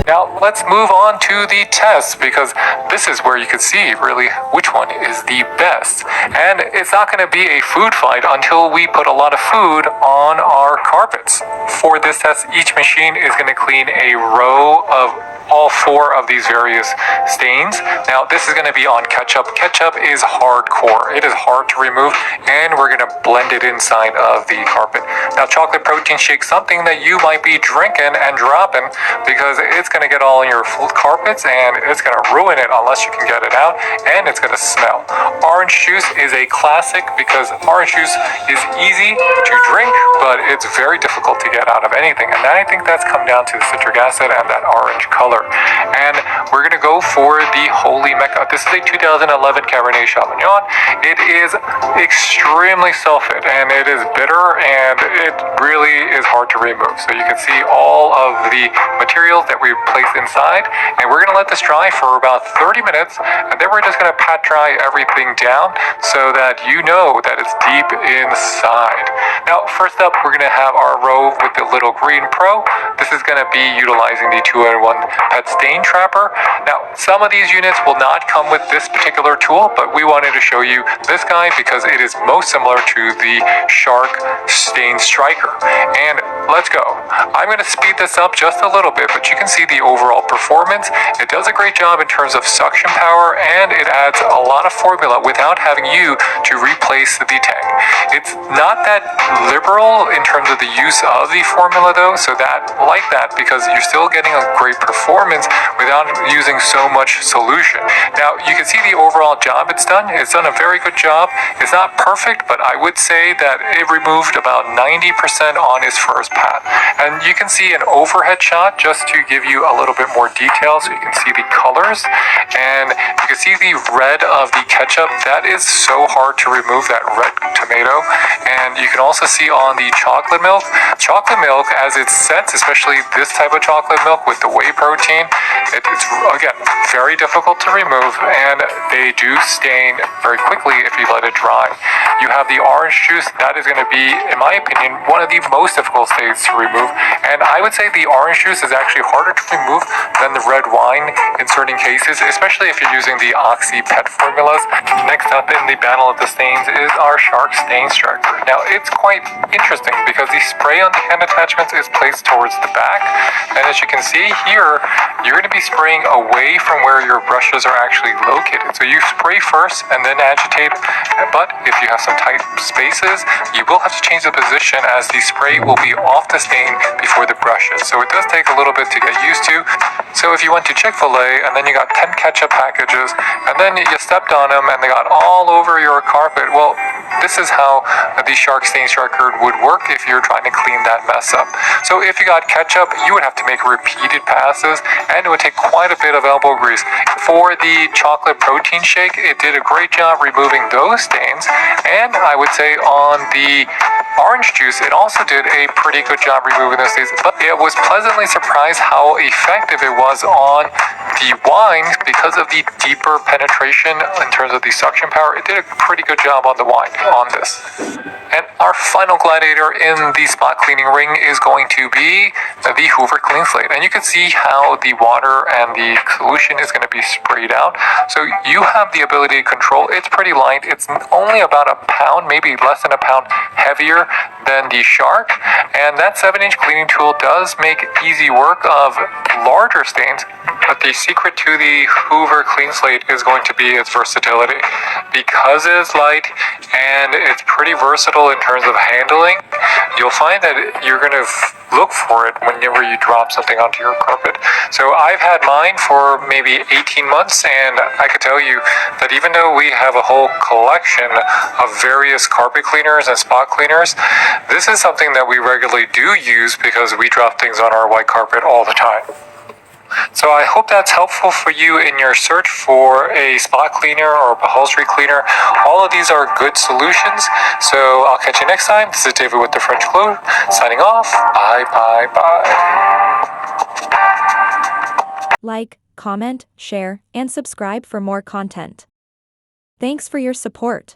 Now let's move on to the test, because this is where you can see really which one is the best. And it's not going to be a food fight until we put a lot of food on our carpets. For this test, each machine is going to clean a row of all 4 of these various stains. Now this is going to be on ketchup. Ketchup is hardcore. It is hard to remove, and we're going to blend it inside of the carpet. Now chocolate protein shake, something that you might be drinking and dropping, because it's going to get all in your carpets and it's going to ruin it unless you can get it out, and it's going to smell. Orange juice is a classic because orange juice is easy to drink, but it's very difficult to get out of anything. And I think that's come down to the citric acid and that orange color. And we're going to go for the Holy Mecca. This is a 2011 Cabernet Sauvignon. It is extremely sulfate, and it is bitter, and it really is hard to remove. So you can see all of the materials that we placed inside, and we're going to let this dry for about 30 minutes, and then we're just going to pat dry everything down so that you know that it's deep inside. Now, first up, we're going to have our row with the little green Pro. This is going to be utilizing the 2-in-1 pet stain trapper. Now, some of these units will not come with this particular tool, but we wanted to show you this guy because it is most similar to the Shark StainStriker. And let's go. I'm going to speed this up just a little bit, but you can see the overall performance. It does a great job in terms of suction power, and it adds a lot of formula without having you to replace the tank. It's not that liberal in terms of the use of the formula though, so that like that, because you're still getting a great performance without using so much solution. Now you can see the overall job it's done. It's done a very good job. It's not perfect, but I would say that it removed about 90% on its first pass. And you can see an overhead shot just to give you a little bit more detail, so you can see the colors, and you can see the red of the ketchup. That is so hard to remove, that red tomato. And you can also see on the chocolate milk as it sets, especially this type of chocolate milk with the whey protein, it's again very difficult to remove, and they do stain very quickly if you let it dry. You have the orange juice. That is going to be, in my opinion, one of the most difficult stains to remove, and I would say the orange juice is actually harder to remove than the red wine in certain cases, especially if you're using the Oxy pet formulas. Next up in the battle of the stains is our Shark StainStriker. Now it's quite interesting because the spray on the hand attachments is placed towards the back, and as you can see here, you're going to be spraying away from where your brushes are actually located. So you spray first and then agitate, but if you have some tight spaces, you will have to change the position as the spray will be off the stain before the brushes. So it does take a little bit to get used to. So if you went to Chick-fil-A and then you got 10 ketchup packages and then you stepped on them and they got all over your carpet, well, this is how the Shark StainStriker would work if you're trying to clean that mess up. So if you got ketchup, you would have to make repeated passes, and it would take quite a bit of elbow grease. For the chocolate protein shake, it did a great job removing those stains, and I would say on the orange juice, it also did a pretty good job removing those stains, but it was pleasantly surprised how effective it was on the wine because of the deeper penetration in terms of the suction power. It did a pretty good job on the wine on this. And our final gladiator in the spot cleaning ring is going to be the Hoover CleanSlate. And you can see how the water and the solution is going to be sprayed out. So you have the ability to control. It's pretty light. It's only about a pound, maybe less than a pound heavier than the Shark. And that 7-inch cleaning tool does make easy work of larger stains. But the secret to the Hoover CleanSlate is going to be its versatility. Because it is light and it's pretty versatile in terms of handling, you'll find that you're going to look for it whenever you drop something onto your carpet. So I've had mine for maybe 18 months, and I could tell you that even though we have a whole collection of various carpet cleaners and spot cleaners, this is something that we regularly do use because we drop things on our white carpet all the time. So I hope that's helpful for you in your search for a spot cleaner or upholstery cleaner. All of these are good solutions. So I'll catch you next time. This is David with the French Clue, signing off. Bye, bye, bye. Like, comment, share, and subscribe for more content. Thanks for your support.